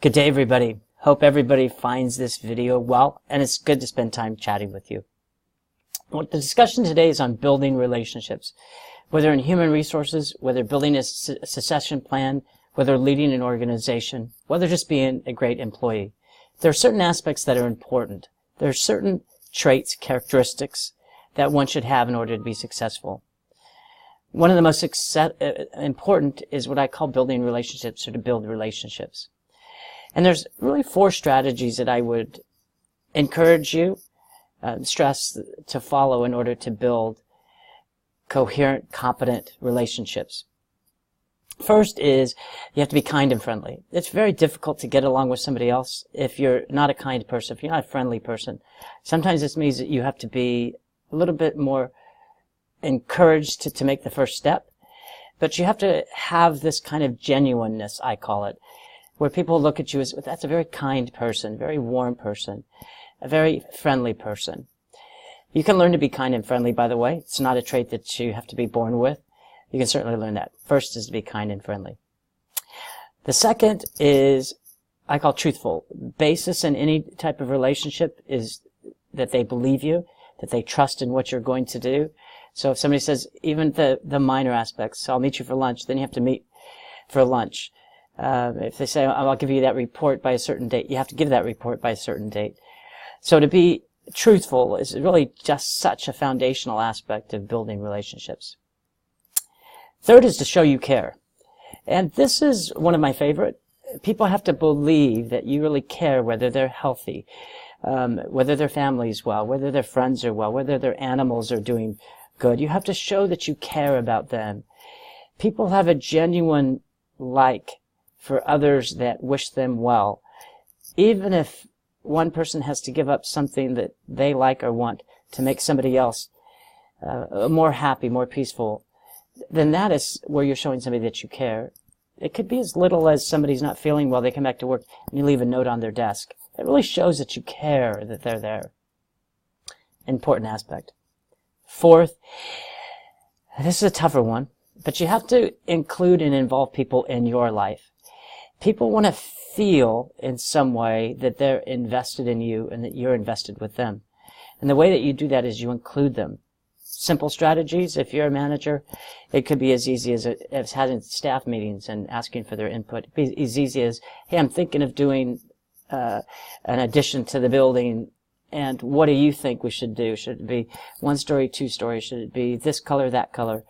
Good day, everybody. Hope everybody finds this video well, and it's good to spend time chatting with you. Well, the discussion today is on building relationships, whether in human resources, whether building a succession plan, whether leading an organization, whether just being a great employee. There are certain aspects that are important. There are certain traits, characteristics that one should have in order to be successful. One of the most important is what I call building relationships, or to build relationships. And there's really 4 strategies that I would encourage you, stress to follow in order to build coherent, competent relationships. First is you have to be kind and friendly. It's very difficult to get along with somebody else if you're not a kind person, if you're not a friendly person. Sometimes this means that you have to be a little bit more encouraged to make the first step. But you have to have this kind of genuineness, I call it, where people look at you as, that's a very kind person, very warm person, a very friendly person. You can learn to be kind and friendly, by the way. It's not a trait that you have to be born with. You can certainly learn that. First is to be kind and friendly. The second is, I call truthful. Basis in any type of relationship is that they believe you, that they trust in what you're going to do. So if somebody says, even the minor aspects, so I'll meet you for lunch, then you have to meet for lunch. If they say, I'll give you that report by a certain date, you have to give that report by a certain date. So to be truthful is really just such a foundational aspect of building relationships. Third is to show you care. And this is one of my favorite. People have to believe that you really care whether they're healthy, whether their family's well, whether their friends are well, whether their animals are doing good. You have to show that you care about them. People have a genuine like for others that wish them well. Even if one person has to give up something that they like or want to make somebody else more happy, more peaceful, then that is where you're showing somebody that you care. It could be as little as somebody's not feeling well, they come back to work, and you leave a note on their desk. It really shows that you care, that they're there. Important aspect. Fourth, this is a tougher one, but you have to include and involve people in your life. People want to feel in some way that they're invested in you and that you're invested with them. And the way that you do that is you include them. Simple strategies, if you're a manager, it could be as easy as having staff meetings and asking for their input. It could be as easy as, hey, I'm thinking of doing an addition to the building, and what do you think we should do? Should it be 1 story, 2 stories? Should it be this color, that color?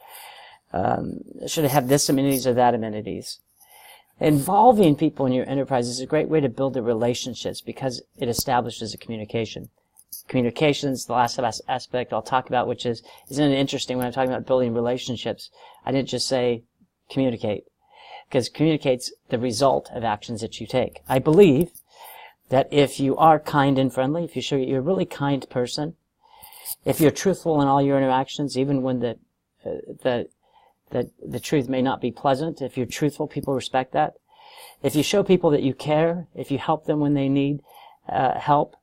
Should it have this amenities or that amenities? Involving people in your enterprise is a great way to build the relationships because it establishes a communication. Communication is the last aspect I'll talk about, which isn't it interesting when I'm talking about building relationships? I didn't just say communicate, because communicate's the result of actions that you take. I believe that if you are kind and friendly, if you show you're a really kind person, if you're truthful in all your interactions, even when the truth may not be pleasant, if you're truthful, people respect that. If you show people that you care, if you help them when they need help,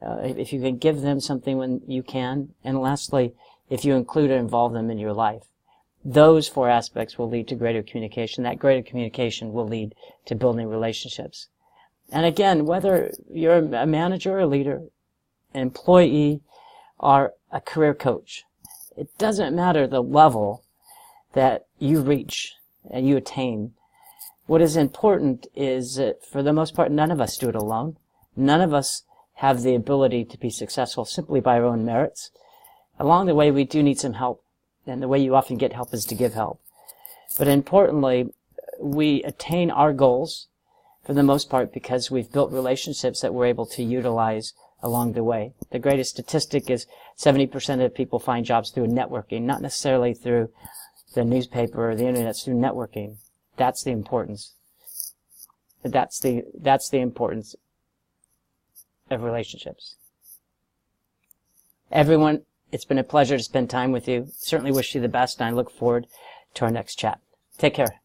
if you can give them something when you can, and lastly, if you include or involve them in your life. Those 4 aspects will lead to greater communication. That greater communication will lead to building relationships. And again, whether you're a manager or a leader, an employee, or a career coach, it doesn't matter the level that you reach and you attain. What is important is that for the most part, none of us do it alone. None of us have the ability to be successful simply by our own merits. Along the way, we do need some help, and the way you often get help is to give help. But importantly, we attain our goals for the most part because we've built relationships that we're able to utilize along the way. The greatest statistic is 70% of people find jobs through networking, not necessarily through the newspaper or the internet, it's through networking. That's the importance. That's the importance of relationships. Everyone, it's been a pleasure to spend time with you. Certainly wish you the best, and I look forward to our next chat. Take care.